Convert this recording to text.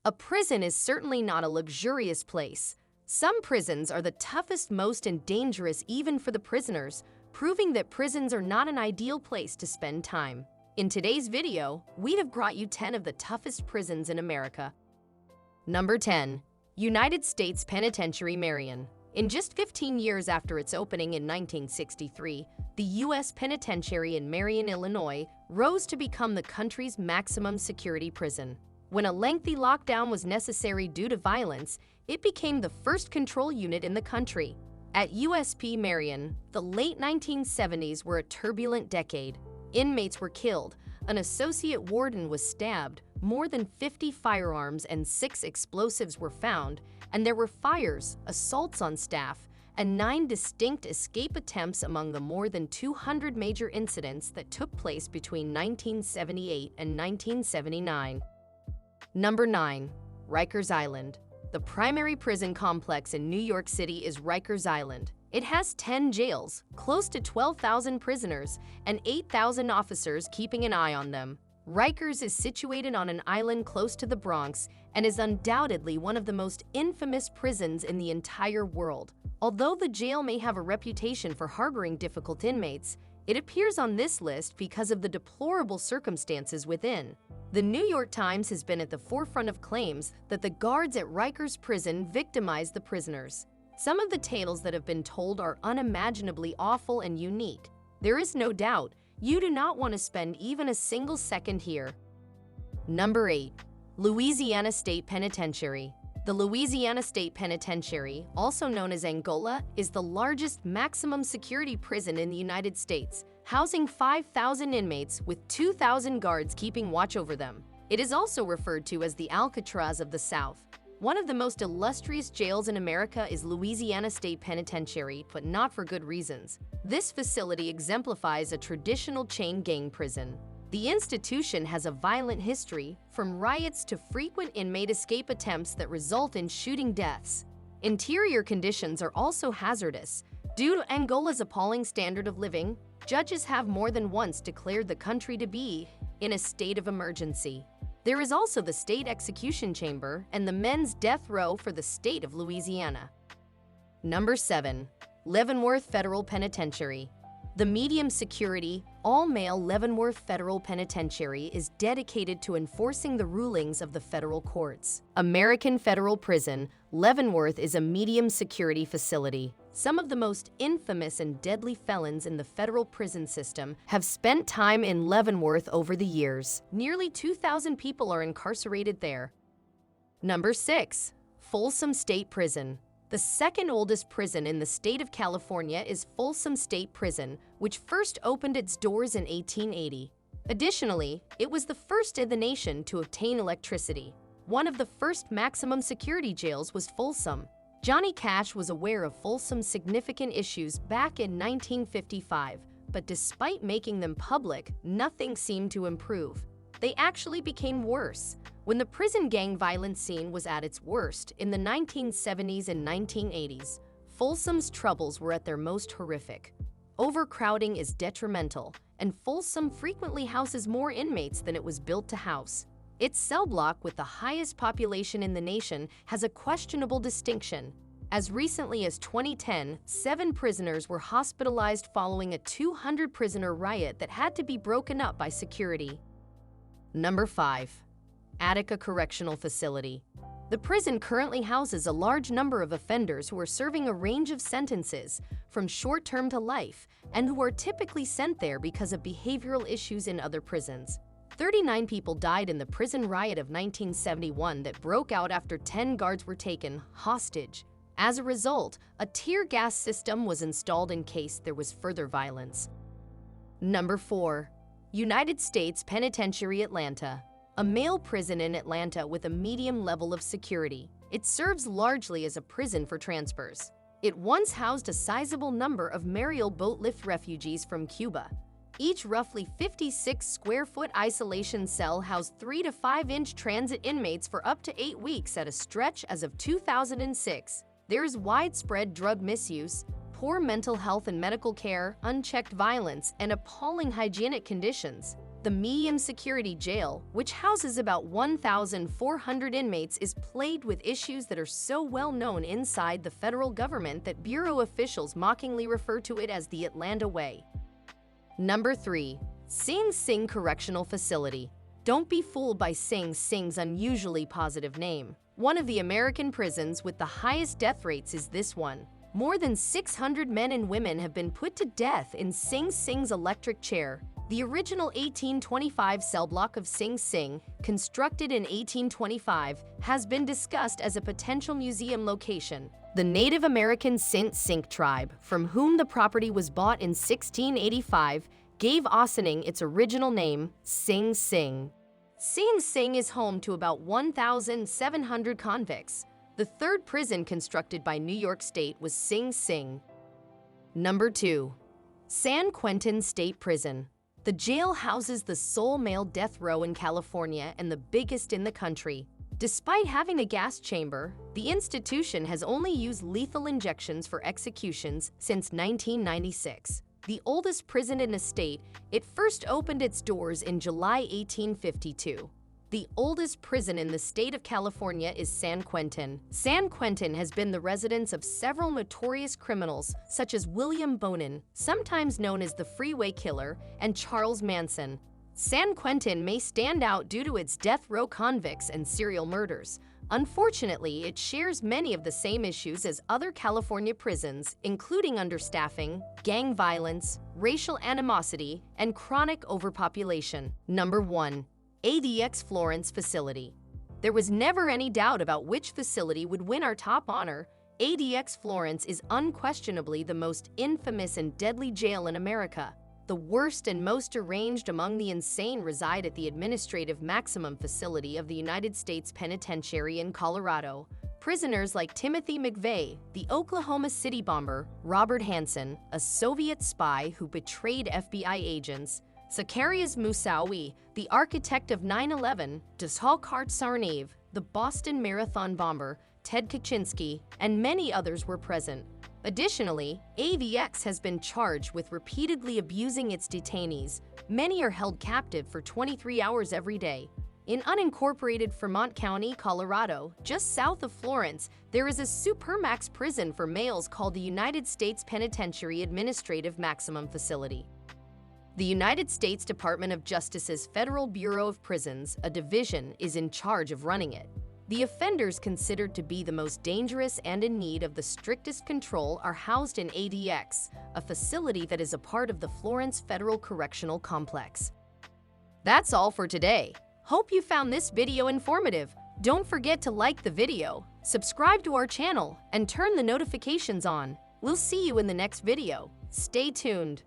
A prison is certainly not a luxurious place. Some prisons are the toughest, most dangerous even for the prisoners, proving that prisons are not an ideal place to spend time. In today's video, we have brought you 10 of the toughest prisons in America. Number 10. United States Penitentiary Marion. In just 15 years after its opening in 1963, the U.S. Penitentiary in Marion, Illinois, rose to become the country's maximum security prison. When a lengthy lockdown was necessary due to violence, it became the first control unit in the country. At USP Marion, the late 1970s were a turbulent decade. Inmates were killed, an associate warden was stabbed, more than 50 firearms and 6 explosives were found, and there were fires, assaults on staff, and 9 distinct escape attempts among the more than 200 major incidents that took place between 1978 and 1979. Number 9. Rikers Island. The primary prison complex in New York City is Rikers Island. It has 10 jails, close to 12,000 prisoners, and 8,000 officers keeping an eye on them. Rikers is situated on an island close to the Bronx and is undoubtedly one of the most infamous prisons in the entire world. Although the jail may have a reputation for harboring difficult inmates, it appears on this list because of the deplorable circumstances within. The New York Times has been at the forefront of claims that the guards at Rikers Prison victimized the prisoners. Some of the tales that have been told are unimaginably awful and unique. There is no doubt you do not want to spend even a single second here. Number 8. Louisiana State Penitentiary. The Louisiana State Penitentiary, also known as Angola, is the largest maximum security prison in the United States, housing 5,000 inmates with 2,000 guards keeping watch over them. It is also referred to as the Alcatraz of the South. One of the most illustrious jails in America is Louisiana State Penitentiary, but not for good reasons. This facility exemplifies a traditional chain gang prison. The institution has a violent history, from riots to frequent inmate escape attempts that result in shooting deaths. Interior conditions are also hazardous. Due to Angola's appalling standard of living, judges have more than once declared the country to be in a state of emergency. There is also the state execution chamber and the men's death row for the state of Louisiana. Number 7. Leavenworth Federal Penitentiary. The medium-security, all-male Leavenworth Federal Penitentiary is dedicated to enforcing the rulings of the federal courts. American Federal Prison, Leavenworth is a medium-security facility. Some of the most infamous and deadly felons in the federal prison system have spent time in Leavenworth over the years. Nearly 2,000 people are incarcerated there. Number 6. Folsom State Prison. The second oldest prison in the state of California is Folsom State Prison, which first opened its doors in 1880. Additionally, it was the first in the nation to obtain electricity. One of the first maximum security jails was Folsom. Johnny Cash was aware of Folsom's significant issues back in 1955, but despite making them public, nothing seemed to improve. They actually became worse. When the prison gang violence scene was at its worst in the 1970s and 1980s, Folsom's troubles were at their most horrific. Overcrowding is detrimental, and Folsom frequently houses more inmates than it was built to house. Its cell block, with the highest population in the nation, has a questionable distinction. As recently as 2010, 7 prisoners were hospitalized following a 200-prisoner riot that had to be broken up by security. Number 5. Attica Correctional Facility. The prison currently houses a large number of offenders who are serving a range of sentences, from short-term to life, and who are typically sent there because of behavioral issues in other prisons. 39 people died in the prison riot of 1971 that broke out after 10 guards were taken hostage. As a result, a tear gas system was installed in case there was further violence. Number 4. United States Penitentiary Atlanta. A male prison in Atlanta with a medium level of security. It serves largely as a prison for transfers. It once housed a sizable number of Mariel boat lift refugees from Cuba. Each roughly 56-square-foot isolation cell housed 3 to 5-inch transit inmates for up to 8 weeks at a stretch as of 2006. There is widespread drug misuse, poor mental health and medical care, unchecked violence, and appalling hygienic conditions. The medium security jail, which houses about 1,400 inmates, is plagued with issues that are so well known inside the federal government that bureau officials mockingly refer to it as the Atlanta Way. Number 3. Sing Sing Correctional Facility. Don't be fooled by Sing Sing's unusually positive name. One of the American prisons with the highest death rates is this one. More than 600 men and women have been put to death in Sing Sing's electric chair. The original 1825 cell block of Sing Sing, constructed in 1825, has been discussed as a potential museum location. The Native American Sint Sink tribe, from whom the property was bought in 1685, gave Ossining its original name, Sing Sing. Sing Sing is home to about 1,700 convicts. The third prison constructed by New York State was Sing Sing. Number 2. San Quentin State Prison. The jail houses the sole male death row in California and the biggest in the country. Despite having a gas chamber, the institution has only used lethal injections for executions since 1996. The oldest prison in the state, it first opened its doors in July 1852. The oldest prison in the state of California is San Quentin. San Quentin has been the residence of several notorious criminals, such as William Bonin, sometimes known as the Freeway Killer, and Charles Manson. San Quentin may stand out due to its death row convicts and serial murders. Unfortunately, it shares many of the same issues as other California prisons, including understaffing, gang violence, racial animosity, and chronic overpopulation. Number 1. AVX Florence Facility. There was never any doubt about which facility would win our top honor. AVX Florence is unquestionably the most infamous and deadly jail in America. The worst and most deranged among the insane reside at the Administrative Maximum Facility of the United States Penitentiary in Colorado. Prisoners like Timothy McVeigh, the Oklahoma City bomber, Robert Hansen, a Soviet spy who betrayed FBI agents, Zacarias Moussaoui, the architect of 9/11, Dzhokhar Tsarnaev, the Boston Marathon bomber, Ted Kaczynski, and many others were present. Additionally, AVX has been charged with repeatedly abusing its detainees. Many are held captive for 23 hours every day. In unincorporated Fremont County, Colorado, just south of Florence, there is a supermax prison for males called the United States Penitentiary Administrative Maximum Facility. The United States Department of Justice's Federal Bureau of Prisons, a division, is in charge of running it. The offenders considered to be the most dangerous and in need of the strictest control are housed in AVX, a facility that is a part of the Florence Federal Correctional Complex. That's all for today. Hope you found this video informative. Don't forget to like the video, subscribe to our channel, and turn the notifications on. We'll see you in the next video. Stay tuned.